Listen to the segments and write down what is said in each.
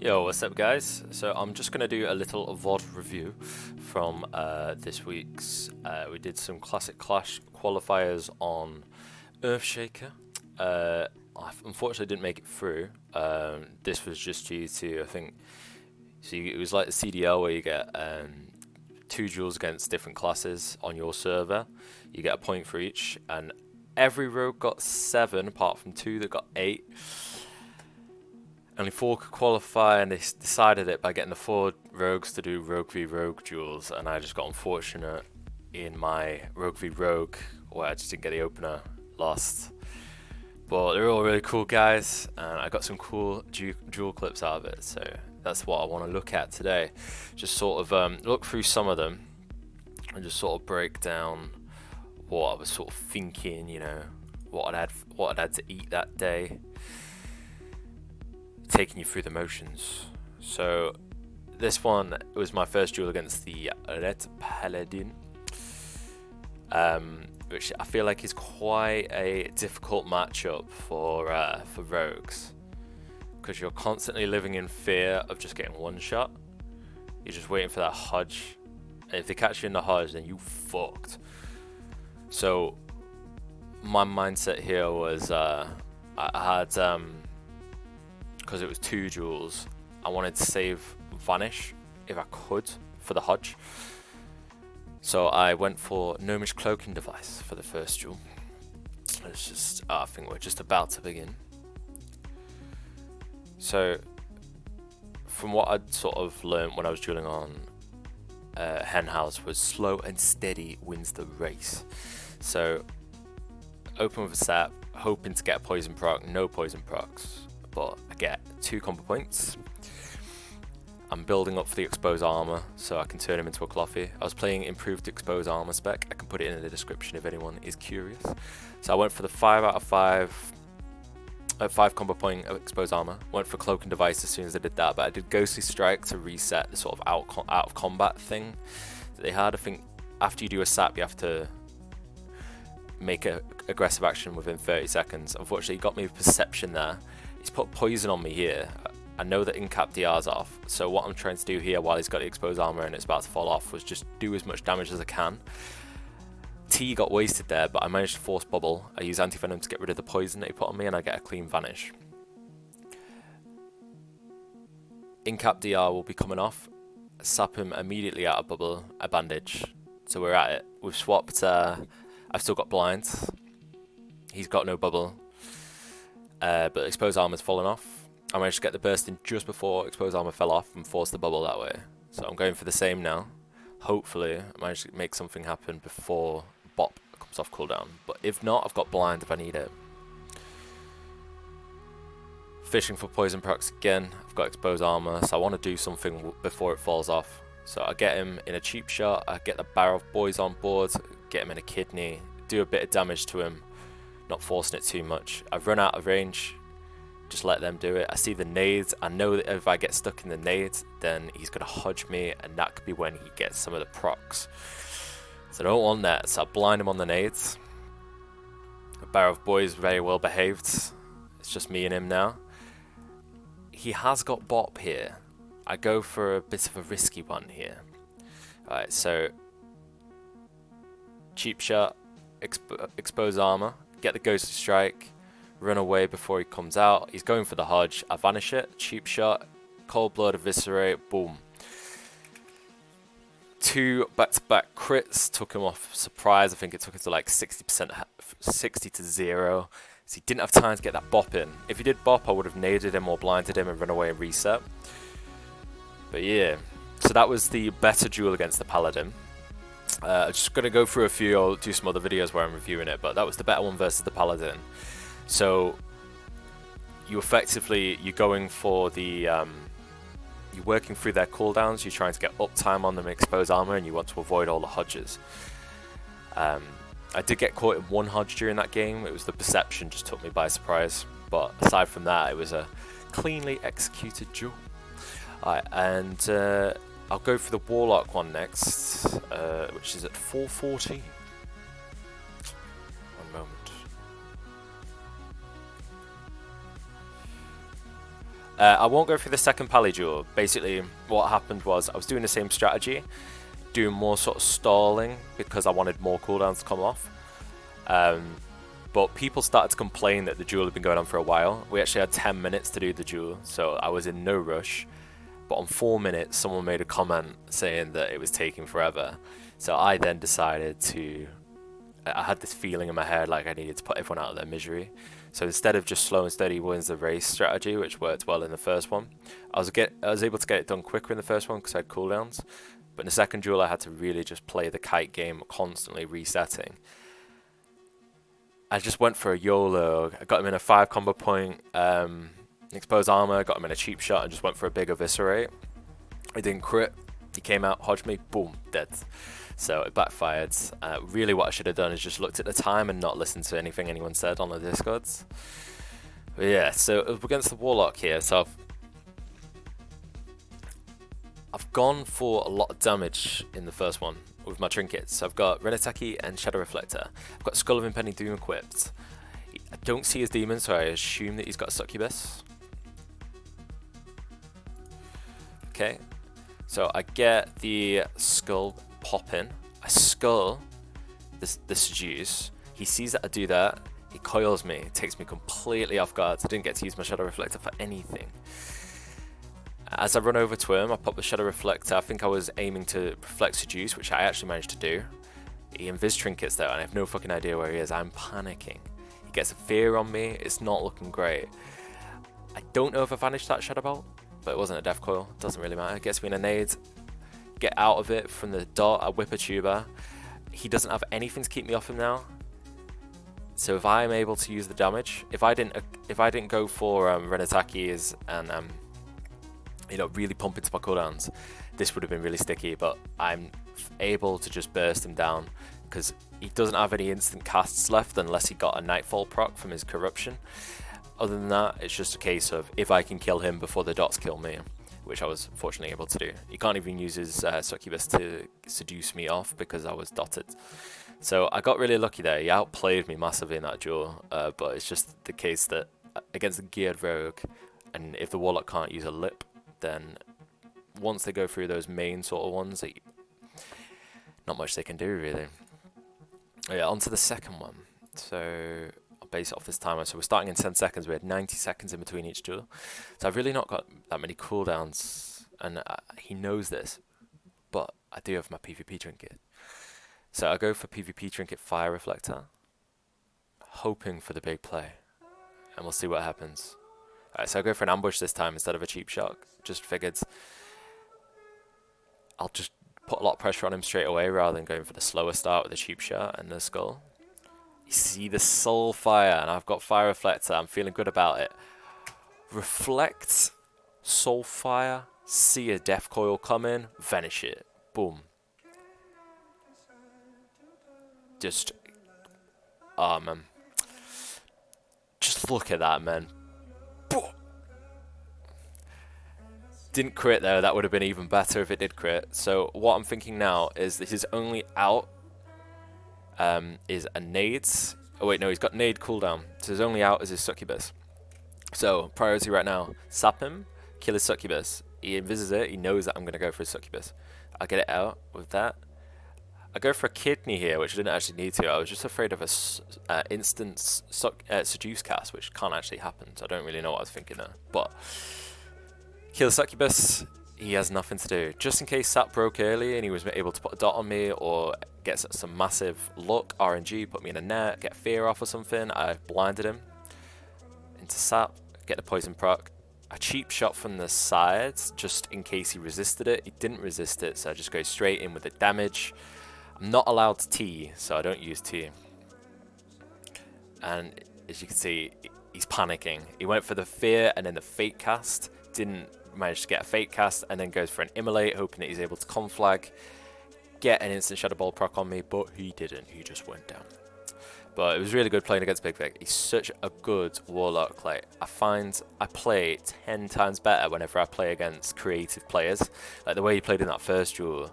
Yo, what's up guys? So I'm just going to do a little VOD review from this week's. We did some classic Clash Qualifiers on Earthshaker. I unfortunately didn't make it through. This was just due to, I think, it was like the CDL where you get 2 duels against different classes on your server. You get a point for each, and every rogue got 7 apart from 2 that got 8. Only 4 could qualify, and they decided it by getting the 4 rogues to do rogue v rogue duels, and I just got unfortunate in my rogue v rogue where I just didn't get the opener, lost. But they're all really cool guys, and I got some cool duel clips out of it, so that's what I want to look at today. Just sort of look through some of them and just sort of break down what I was sort of thinking, you know, what I'd had to eat that day. Taking you through the motions. So this one was my first duel against the Ret Paladin, which I feel like is quite a difficult matchup for rogues, because you're constantly living in fear of just getting one shot. You're just waiting for that hodge, and if they catch you in the hodge, then you fucked. So my mindset here was I had because it was 2 duels, I wanted to save Vanish if I could for the hodge. So I went for Gnomish Cloaking Device for the first duel. It's just, I think we're just about to begin. So from what I'd sort of learned when I was dueling on Henhouse was slow and steady wins the race. So open with a sap, hoping to get a poison proc, no poison procs. But I get 2 combo points. I'm building up for the exposed armor so I can turn him into a clothy. I was playing improved exposed armor spec. I can put it in the description if anyone is curious. So I went for the 5 out of 5 combo point of exposed armor. Went for cloaking device as soon as I did that, but I did ghostly strike to reset the sort of out of combat thing that they had. I think after you do a sap, you have to make an aggressive action within 30 seconds. Unfortunately, he got me with perception there. He's put poison on me here. I know that in-cap DR's off, so what I'm trying to do here while he's got the exposed armor and it's about to fall off was just do as much damage as I can. T got wasted there, but I managed to force bubble. I use anti-venom to get rid of the poison that he put on me, and I get a clean vanish. In-cap DR will be coming off. Sap him immediately out of bubble, a bandage. So we're at it. We've swapped, I've still got blind. He's got no bubble. But exposed armor's fallen off. I managed to get the burst in just before exposed armor fell off and forced the bubble that way. So I'm going for the same now. Hopefully I managed to make something happen before Bop comes off cooldown. But if not, I've got blind if I need it. Fishing for poison procs again. I've got exposed armor, so I want to do something before it falls off. So I get him in a cheap shot. I get the Barrow of Boys on board. Get him in a kidney. Do a bit of damage to him. Not forcing it too much. I've run out of range, just let them do it. I see the nades. I know that if I get stuck in the nades, then he's going to hodge me, and that could be when he gets some of the procs. So I don't want that, so I blind him on the nades. The Barrow of Boys very well behaved. It's just me and him now. He has got Bop here. I go for a bit of a risky one here. Alright, so cheap shot, expose armor. Get the ghostly strike, run away before he comes out. He's going for the hodge. I vanish it. Cheap shot, cold blood, eviscerate, boom. 2 back-to-back crits took him off surprise. I think it took him to like 60%, 60 to 0. So he didn't have time to get that bop in. If he did bop, I would have naded him or blinded him and run away and reset. But yeah, so that was the better duel against the Paladin. I'm just going to go through a few. I'll do some other videos where I'm reviewing it, but that was the better one versus the Paladin. So you're going for the you're working through their cooldowns. You're trying to get uptime on them, exposed armor, and you want to avoid all the hodges. I did get caught in 1 hodge during that game. It was the perception just took me by surprise, but aside from that, it was a cleanly executed duel. Alright, and I'll go for the Warlock one next, which is at 440. One moment. I won't go through the second Pally duel. Basically, what happened was I was doing the same strategy, doing more sort of stalling because I wanted more cooldowns to come off. But people started to complain that the duel had been going on for a while. We actually had 10 minutes to do the duel, so I was in no rush. But on 4 minutes, someone made a comment saying that it was taking forever. So I then decided to... I had this feeling in my head like I needed to put everyone out of their misery. So instead of just slow and steady wins the race strategy, which worked well in the first one, I was able to get it done quicker in the first one because I had cooldowns. But in the second duel, I had to really just play the kite game, constantly resetting. I just went for a YOLO. I got him in a 5 combo point, exposed armor, got him in a cheap shot, and just went for a big eviscerate. I didn't crit. He came out, hodged me, boom, dead. So it backfired. Really what I should have done is just looked at the time and not listened to anything anyone said on the Discords. But yeah, so it was against the Warlock here, so I've gone for a lot of damage in the first one with my trinkets. I've got Renataki and Shadow Reflector. I've got Skull of Impending Doom equipped. I don't see his demon, so I assume that he's got Succubus. Okay, so I get the Skull popping. I Skull the Seduce. He sees that I do that. He coils me. It takes me completely off guard. I didn't get to use my Shadow Reflector for anything. As I run over to him, I pop the Shadow Reflector. I think I was aiming to reflect Seduce, which I actually managed to do. He invis trinkets though, and I have no fucking idea where he is. I'm panicking. He gets a fear on me. It's not looking great. I don't know if I vanished that Shadow Bolt, but it wasn't a death coil. Doesn't really matter. It gets me in a nade. Get out of it from the dot. I whip a tuber. He doesn't have anything to keep me off him now. So if I'm able to use the damage, if I didn't go for Renataki's and you know, really pump into my cooldowns, this would have been really sticky, but I'm able to just burst him down because he doesn't have any instant casts left unless he got a Nightfall proc from his corruption. Other than that, it's just a case of if I can kill him before the dots kill me, which I was fortunately able to do. He can't even use his Succubus to seduce me off because I was dotted. So I got really lucky there. He outplayed me massively in that duel, but it's just the case that against the geared rogue, and if the Warlock can't use a lip, then once they go through those main sort of ones, not much they can do really. Yeah, on to the second one. So I'll base it off this timer. So we're starting in 10 seconds. We had 90 seconds in between each duel. So I've really not got that many cooldowns, and he knows this, but I do have my PvP trinket. So I go for PvP trinket Fire Reflector, hoping for the big play, and we'll see what happens. Alright, so I go for an ambush this time instead of a cheap shot. Just figured I'll just put a lot of pressure on him straight away rather than going for the slower start with the cheap shot and the skull. You see the soul fire, and I've got Fire Reflector. I'm feeling good about it. Reflect, soul fire, see a death coil come in, vanish it. Boom. Just, oh man. Just look at that, man. Didn't crit though, that would have been even better if it did crit. So what I'm thinking now is that his only out is a nade. Oh wait, no, he's got nade cooldown. So his only out is his Succubus. So priority right now, sap him, kill his Succubus. He invises it, he knows that I'm going to go for his Succubus. I'll get it out with that. I go for a kidney here, which I didn't actually need to. I was just afraid of a instant seduce cast, which can't actually happen. So I don't really know what I was thinking there. But kill the Succubus, he has nothing to do. Just in case Sap broke early and he was able to put a dot on me or get some massive luck, RNG, put me in a net, get fear off or something, I blinded him into Sap, get the poison proc. A cheap shot from the sides just in case he resisted it. He didn't resist it, so I just go straight in with the damage. I'm not allowed to T, so I don't use T. And as you can see, he's panicking. He went for the fear and then the fate cast. Didn't manage to get a fate cast, and then goes for an immolate, hoping that he's able to conflag, get an instant Shadow Ball proc on me, but he didn't. He just went down. But it was really good playing against Bigdawg. He's such a good Warlock. Like, I find I play 10 times better whenever I play against creative players. Like the way he played in that first duel.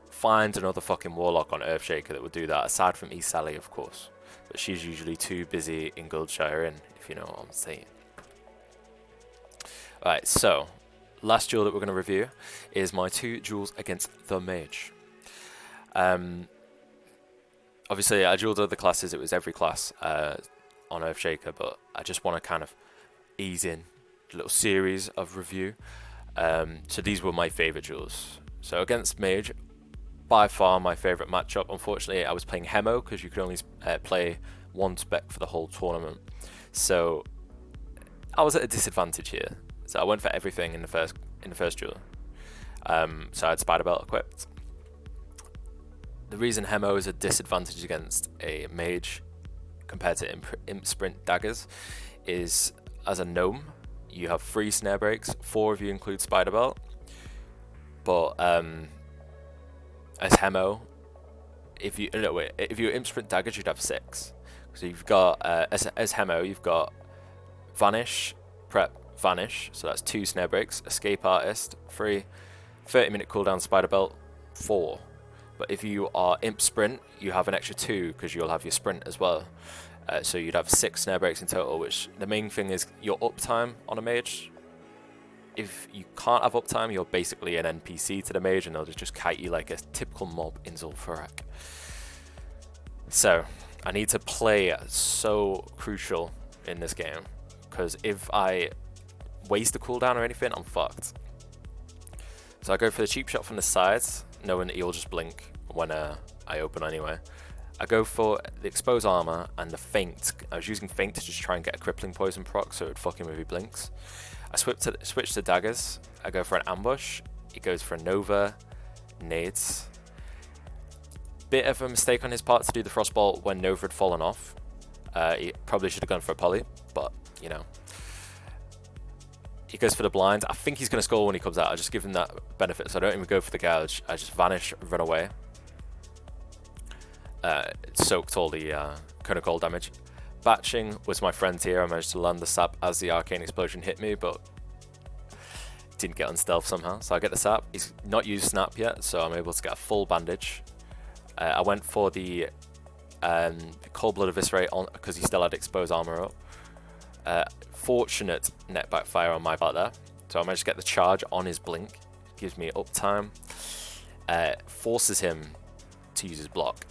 Find another fucking Warlock on Earthshaker that would do that, aside from Sally, of course. But she's usually too busy in Goldshire Inn, if you know what I'm saying. Alright, so last duel that we're going to review is my 2 duels against the Mage. Obviously, I dueled other classes, it was every class on Earthshaker, but I just want to kind of ease in a little series of review. So these were my favourite duels. So against Mage, by far my favourite matchup. Unfortunately, I was playing hemo because you could only play 1 spec for the whole tournament. So I was at a disadvantage here. So I went for everything in the first duel. So I had Spider Belt equipped. The reason hemo is a disadvantage against a Mage compared to imp sprint daggers is, as a gnome, you have 3 snare breaks. 4 of you include Spider Belt. But as hemo, if you imp sprint daggers, you'd have 6. So you've got as hemo, you've got vanish, prep, vanish. So that's 2 snare breaks. Escape artist, 3. 30-minute cooldown Spider Belt, 4. But if you are imp sprint, you have an extra 2 because you'll have your sprint as well. So you'd have 6 snare breaks in total, which the main thing is your uptime on a mage. If you can't have uptime, you're basically an NPC to the mage and they'll just kite you like a typical mob in Zul'Farrak. So I need to play so crucial in this game, because if I waste a cooldown or anything, I'm fucked. So I go for the cheap shot from the sides, knowing that he'll just blink when I open anyway. I go for the exposed armor and the feint. I was using feint to just try and get a crippling poison proc, so it would fuck him if he blinks. I switch to daggers. I go for an ambush. He goes for a nova, nades. Bit of a mistake on his part to do the frostbolt when nova had fallen off. He probably should have gone for a poly, but you know. He goes for the blind. I think he's going to score when he comes out. I just give him that benefit, so I don't even go for the gouge. I just vanish, run away. Soaked all the cone of cold damage. Batching was my friend here. I managed to land the sap as the arcane explosion hit me, but didn't get on stealth somehow. So I get the sap. He's not used snap yet, so I'm able to get a full bandage. I went for the cold blood eviscerate on because he still had exposed armor up. Fortunate net backfire on my part there, so I managed to get the charge on his blink. Gives me uptime. Forces him to use his block.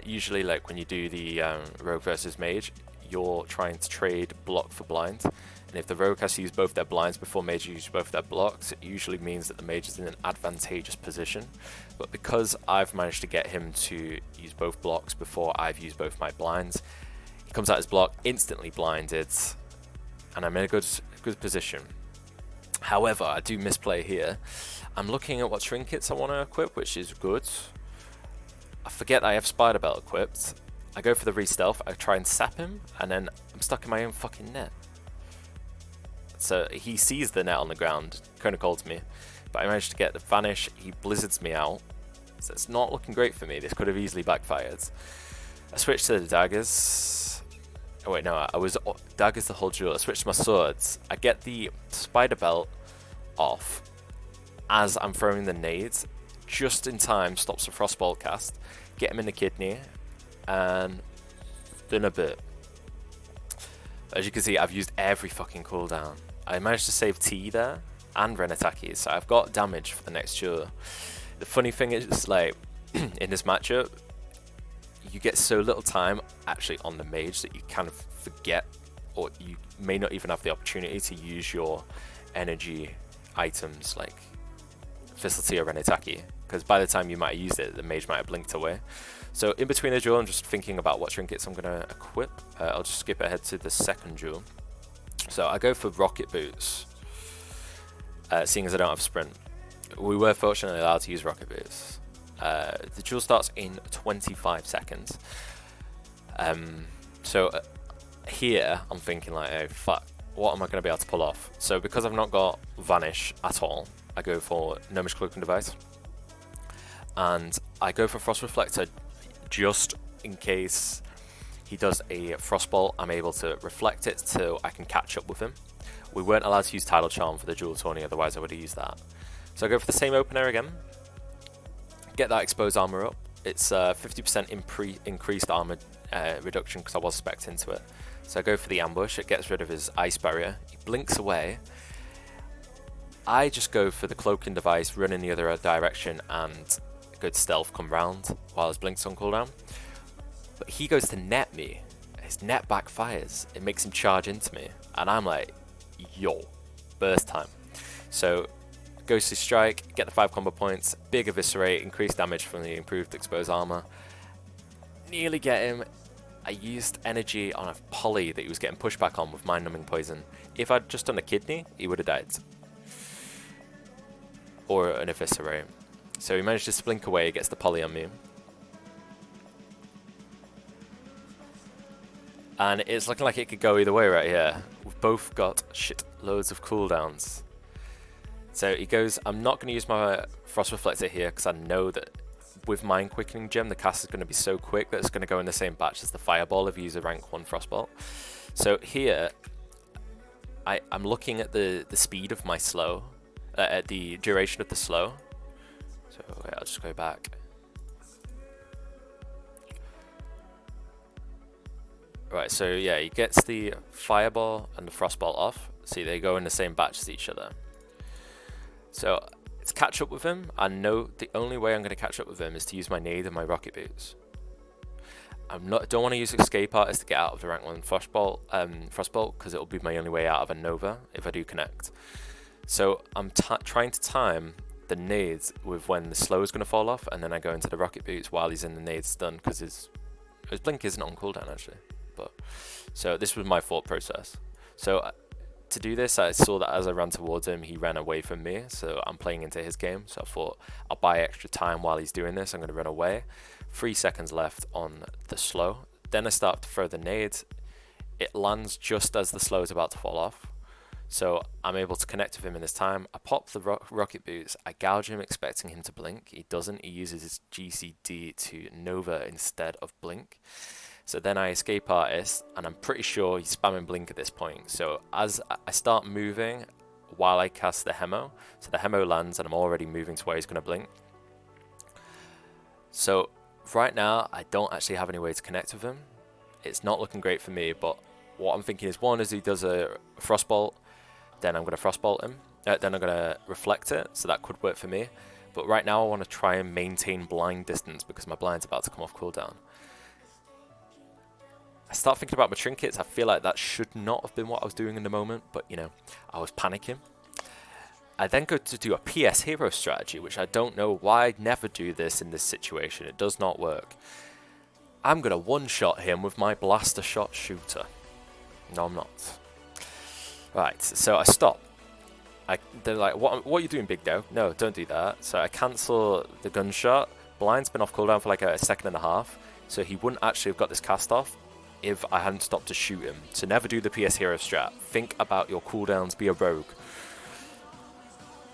Usually, like when you do the rogue versus mage, you're trying to trade block for blind, and if the rogue has to use both their blinds before mage use both their blocks, it usually means that the mage is in an advantageous position. But because I've managed to get him to use both blocks before I've used both my blinds, he comes out his block, instantly blinded, and I'm in a good position. However, I do misplay here. I'm looking at what trinkets I want to equip, which is good. I forget I have Spider Belt equipped. I go for the re-stealth, I try and sap him, and then I'm stuck in my own fucking net. So he sees the net on the ground, kind of calls me, but I managed to get the vanish, he blizzards me out. So it's not looking great for me, this could have easily backfired. I switched to the daggers. Oh wait, no, I was daggers the whole duel. I switched to my swords. I get the Spider Belt off as I'm throwing the nades, just in time, stops the frostbolt cast, get him in the kidney, and done a bit. As you can see, I've used every fucking cooldown. I managed to save T there, and Renataki, so I've got damage for the next duel. The funny thing is, like, in this matchup, you get so little time actually on the mage that you kind of forget, or you may not even have the opportunity to use your energy items like Facility or Renataki, because by the time you might have used it, the mage might have blinked away. So in between the duel, I'm just thinking about what trinkets I'm going to equip. I'll just skip ahead to the second duel. So I go for rocket boots, seeing as I don't have sprint. We were fortunately allowed to use rocket boots. The duel starts in 25 seconds. Here I'm thinking like, oh fuck, what am I going to be able to pull off? So because I've not got vanish at all, I go for Gnomish Cloaking Device, and I go for Frost Reflector just in case he does a Frostbolt. I'm able to reflect it so I can catch up with him. We weren't allowed to use Tidal Charm for the dual tourney, otherwise I would have used that. So I go for the same opener again, get that exposed armor up. It's 50% increased armor reduction because I was spec'd into it. So I go for the ambush, it gets rid of his ice barrier, he blinks away. I just go for the cloaking device, run in the other direction, and go to stealth, come round while his blink's on cooldown. But he goes to net me. His net backfires. It makes him charge into me. And I'm like, yo, burst time. So, Ghostly Strike, get the 5 combo points, big eviscerate, increased damage from the improved exposed armor. Nearly get him. I used energy on a poly that he was getting pushback on with mind numbing poison. If I'd just done a kidney, he would have died. Or an eviscerate. So he managed to blink away, gets the poly on me. And it's looking like it could go either way right here. We've both got shit loads of cooldowns. So he goes, I'm not going to use my Frost Reflector here because I know that with Mind Quickening Gem, the cast is going to be so quick that it's going to go in the same batch as the Fireball if you use a rank 1 Frostbolt. So here, I'm looking at the speed of my slow, at the duration of the slow. So wait, I'll just go back. Right, so yeah, he gets the Fireball and the Frostbolt off. See, they go in the same batch as each other. So to catch up with him, I know the only way I'm going to catch up with him is to use my nade and my rocket boots. Don't want to use Escape Artist to get out of the rank 1 Frostbolt, because it'll be my only way out of a Nova if I do connect. So I'm trying to time the nades with when the slow is going to fall off, and then I go into the rocket boots while he's in the nade stun, because his blink isn't on cooldown actually. But so this was my thought process. So to do this, I saw that as I ran towards him, he ran away from me. So I'm playing into his game. So I thought I'll buy extra time while he's doing this. I'm going to run away. 3 seconds left on the slow. Then I start to throw the nade. It lands just as the slow is about to fall off. So I'm able to connect with him in this time. I pop the rocket boots. I gouge him expecting him to blink. He doesn't. He uses his GCD to Nova instead of blink. So then I Escape Artist, and I'm pretty sure he's spamming blink at this point. So as I start moving while I cast the hemo, so the hemo lands and I'm already moving to where he's going to blink. So right now, I don't actually have any way to connect with him. It's not looking great for me, but what I'm thinking is, one is he does a Frostbolt, then I'm going to Frostbolt him, then I'm going to Reflect it, so that could work for me. But right now I want to try and maintain blind distance because my blind's about to come off cooldown. I start thinking about my trinkets. I feel like that should not have been what I was doing in the moment, but you know, I was panicking. I then go to do a PS hero strategy, which I don't know why I never do this in this situation. It does not work. I'm going to one-shot him with my blaster shot shooter. No, I'm not. Right, so I stop. They're like, what are you doing, Bigdawg? No, don't do that. So I cancel the gunshot. Blind's been off cooldown for like a second and a half, so he wouldn't actually have got this cast off if I hadn't stopped to shoot him. So never do the PS hero strat. Think about your cooldowns, be a rogue.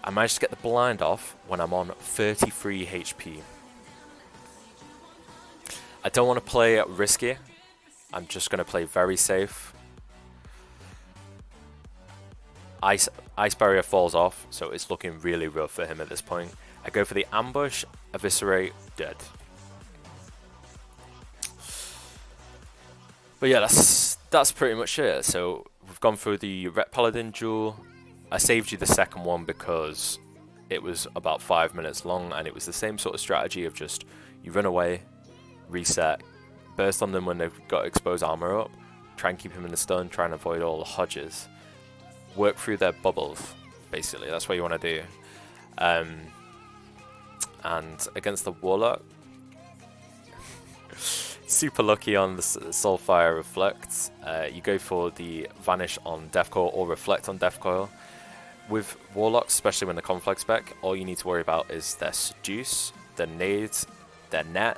I managed to get the blind off when I'm on 33 HP. I don't want to play risky. I'm just going to play very safe. Ice barrier falls off, so it's looking really rough for him at this point. I go for the ambush, eviscerate, dead. But yeah, that's pretty much it. So we've gone through the Ret Paladin Duel. I saved you the second one because it was about 5 minutes long, and it was the same sort of strategy of just you run away, reset, burst on them when they've got exposed armor up, try and keep him in the stun, try and avoid all the hodges, work through their bubbles, basically. That's what you want to do. And against the Warlock, super lucky on the Soulfire Reflect. You go for the Vanish on Deathcoil or Reflect on Deathcoil. With Warlocks, especially when the Conflict spec, all you need to worry about is their Seduce, their Nades, their Net,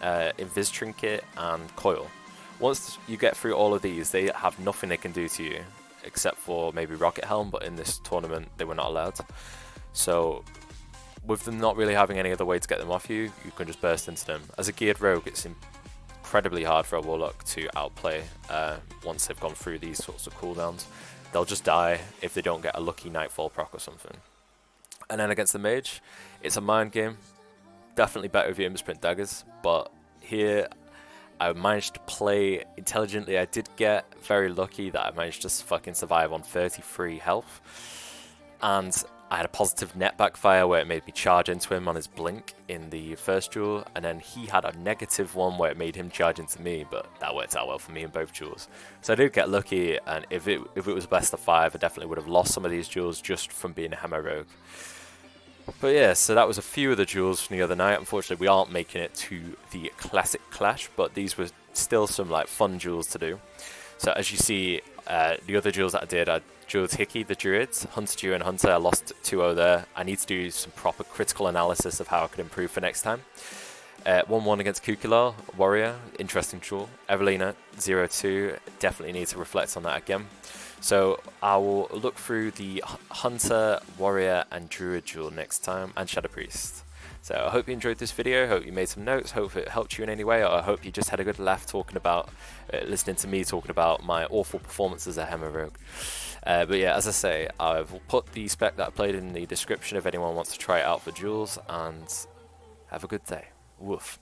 Invis Trinket, and Coil. Once you get through all of these, they have nothing they can do to you, except for maybe Rocket Helm, but in this tournament, they were not allowed. So with them not really having any other way to get them off you, you can just burst into them. As a geared rogue, it's incredibly hard for a Warlock to outplay once they've gone through these sorts of cooldowns. They'll just die if they don't get a lucky Nightfall proc or something. And then against the Mage, it's a mind game. Definitely better if you imprint daggers, but here I managed to play intelligently. I did get very lucky that I managed to fucking survive on 33 health. And I had a positive net backfire where it made me charge into him on his blink in the first duel, and then he had a negative one where it made him charge into me, but that worked out well for me in both duels. So I did get lucky, and if it was best of 5, I definitely would have lost some of these duels just from being a hemo rogue. But yeah, so that was a few of the duels from the other night. Unfortunately, we aren't making it to the classic Clash, but these were still some like fun duels to do. So as you see, the other duels that I did, I dueled Hickey, the Druids, Hunter Dew and Hunter. I lost 2-0 there. I need to do some proper critical analysis of how I could improve for next time. 1-1 against Kukular, Warrior, interesting duel. Evelina, 0-2, definitely need to reflect on that again. So I will look through the Hunter, Warrior and Druid duel next time, and Shadow Priest. So I hope you enjoyed this video, hope you made some notes, hope it helped you in any way, or I hope you just had a good laugh talking about, listening to me talking about my awful performance as a hemo rogue. But yeah, as I say, I've put the spec that I played in the description if anyone wants to try it out for duels, and have a good day. Woof.